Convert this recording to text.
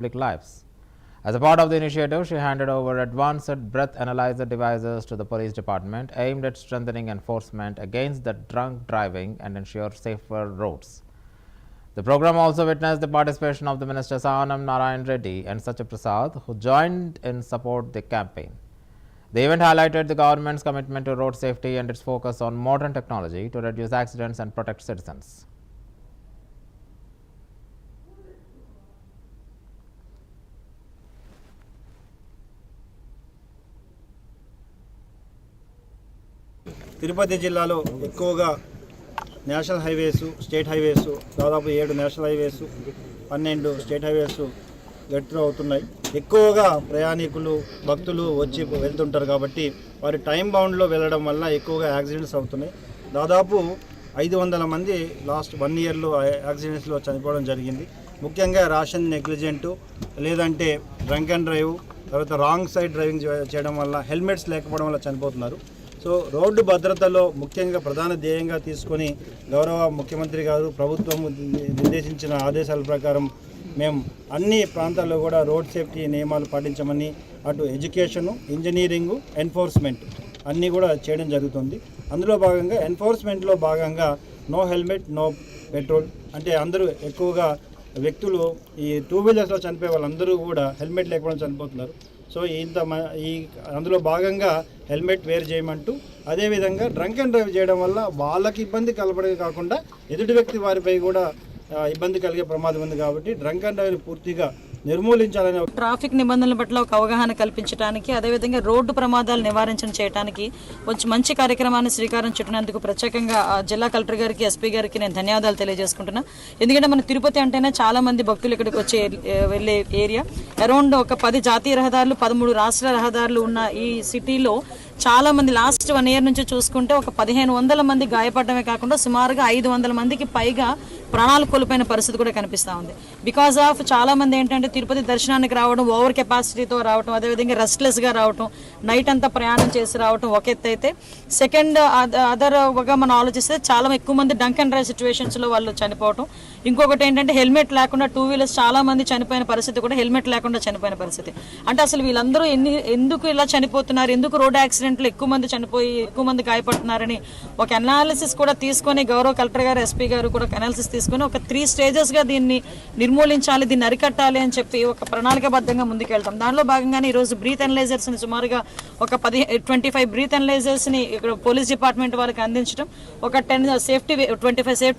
public lives. As a part of the initiative, she handed over advanced breath analyzer devices to the police department aimed at strengthening enforcement against the drunk driving and ensure safer roads. The program also witnessed the participation of the Minister Sanam Narayan Reddy and Satya Prasad, who joined in support the campaign. The event highlighted the government's commitment to road safety and its focus on modern technology to reduce accidents and protect citizens. Tirupati జిల్లాలో ఎక్కువగా national highways, state highways, దాదాపు 7 national highways, 12 state highways గట్టు అవుతున్నాయి. ఎక్కువగా ప్రయాణికులు, భక్తులు వచ్చి వెళ్తుంటారు కాబట్టి వారి టైం బౌండ్లో వెళ్ళడం వల్ల ఎక్కువగా యాక్సిడెంట్స్ అవుతున్నాయి. దాదాపు 500 మంది లాస్ట్ 1 ఇయర్లో యాక్సిడెంట్స్లో చనిపోవడం జరిగింది. ముఖ్యంగా ర్యాషన్ నెగ్లిజెంటు, లేదంటే డ్రంక్ అండ్ డ్రైవ్, తర్వాత రాంగ్ సైడ్ డ్రైవింగ్ చేయడం వల్ల, హెల్మెట్స్ లేకపోవడం వల్ల చనిపోతున్నారు. సో రోడ్డు భద్రతలో ముఖ్యంగా ప్రధాన ధ్యేయంగా తీసుకొని గౌరవ ముఖ్యమంత్రి గారు ప్రభుత్వం నిర్దేశించిన ఆదేశాల ప్రకారం మేము అన్ని ప్రాంతాల్లో కూడా రోడ్ సేఫ్టీ నియమాలు పాటించమని, అటు ఎడ్యుకేషను, ఇంజనీరింగు, ఎన్ఫోర్స్మెంట్ అన్నీ కూడా చేయడం జరుగుతుంది. అందులో భాగంగా ఎన్ఫోర్స్మెంట్లో భాగంగా నో హెల్మెట్ నో పెట్రోల్, అంటే అందరూ ఎక్కువగా వ్యక్తులు ఈ 2 వీలర్స్లో చనిపోయే వాళ్ళందరూ కూడా హెల్మెట్ లేకపోవడం చనిపోతున్నారు. సో అందులో భాగంగా హెల్మెట్ వేర్ చేయమంటూ, అదేవిధంగా డ్రంక్ అండ్ డ్రైవ్ చేయడం వల్ల వాళ్ళకి ఇబ్బంది కలపడమే కాకుండా ఎదుటి వ్యక్తి వారిపై కూడా ఇబ్బంది కలిగే ప్రమాదం ఉంది. కాబట్టి డ్రంక్ అండ్ డ్రైవ్ పూర్తిగా నిర్మూలించాలని, ట్రాఫిక్ నిబంధనల పట్ల ఒక అవగాహన కల్పించడానికి, అదేవిధంగా రోడ్డు ప్రమాదాలు నివారించడం చేయడానికి మంచి కార్యక్రమాన్ని శ్రీకారం చుట్టినందుకు ప్రత్యేకంగా జిల్లా కలెక్టర్ గారికి, ఎస్పీ గారికి నేను ధన్యవాదాలు తెలియజేసుకుంటున్నా. ఎందుకంటే మన తిరుపతి అంటేనే చాలా మంది భక్తులు ఇక్కడికి వచ్చే వెళ్ళే ఏరియా. అరౌండ్ ఒక 10 జాతీయ రహదారులు, 13 రాష్ట్ర రహదారులు ఉన్న ఈ సిటీలో చాలా మంది లాస్ట్ 1 ఇయర్ నుంచి చూసుకుంటే ఒక 1500 మంది గాయపడమే కాకుండా సుమారుగా 500 మందికి పైగా ప్రాణాలు కోల్పోయిన పరిస్థితి కూడా కనిపిస్తూ ఉంది. బికాజ్ ఆఫ్ చాలా మంది ఏంటంటే తిరుపతి దర్శనానికి రావడం, ఓవర్ కెపాసిటీతో రావడం, అదేవిధంగా రెస్ట్లెస్గా రావడం, నైట్ అంతా ప్రయాణం చేసి రావడం ఒక ఎత్తు అయితే, సెకండ్ అదర్గా మనం ఆలోచిస్తే చాలా ఎక్కువ మంది డంక్ అండ్ డ్రైవ్ సిచ్యువేషన్స్లో వాళ్ళు చనిపోవడం. ఇంకొకటి ఏంటంటే హెల్మెట్ లేకుండా 2 వీలర్స్ చాలా మంది చనిపోయిన పరిస్థితి కూడా, హెల్మెట్ లేకుండా చనిపోయిన పరిస్థితి. అంటే అసలు వీళ్ళందరూ ఎందుకు ఇలా చనిపోతున్నారు, ఎందుకు రోడ్ యాక్సిడెంట్లు ఎక్కువ మంది చనిపోయి ఎక్కువ మంది గాయపడుతున్నారని ఒక అనాలిసిస్ కూడా తీసుకొని గౌరవ కలెక్టర్ గారు, ఎస్పీ గారు కూడా అనాలిసిస్ తీసుకొని ఒక 3 స్టేజెస్గా దీన్ని నిర్మూలించాలి, దీన్ని అరికట్టాలి అని చెప్పి ఒక ప్రణాళికాబద్ధంగా ముందుకెళ్తాం. దానిలో భాగంగానే ఈరోజు బ్రీత్ అనలైజర్స్ని సుమారుగా ఒక 25 బ్రీత్ అనలైజర్స్ని ఇక్కడ పోలీస్ డిపార్ట్మెంట్ వాళ్ళకి అందించడం, ఒక 10 సేఫ్టీ 25 సేఫ్టీ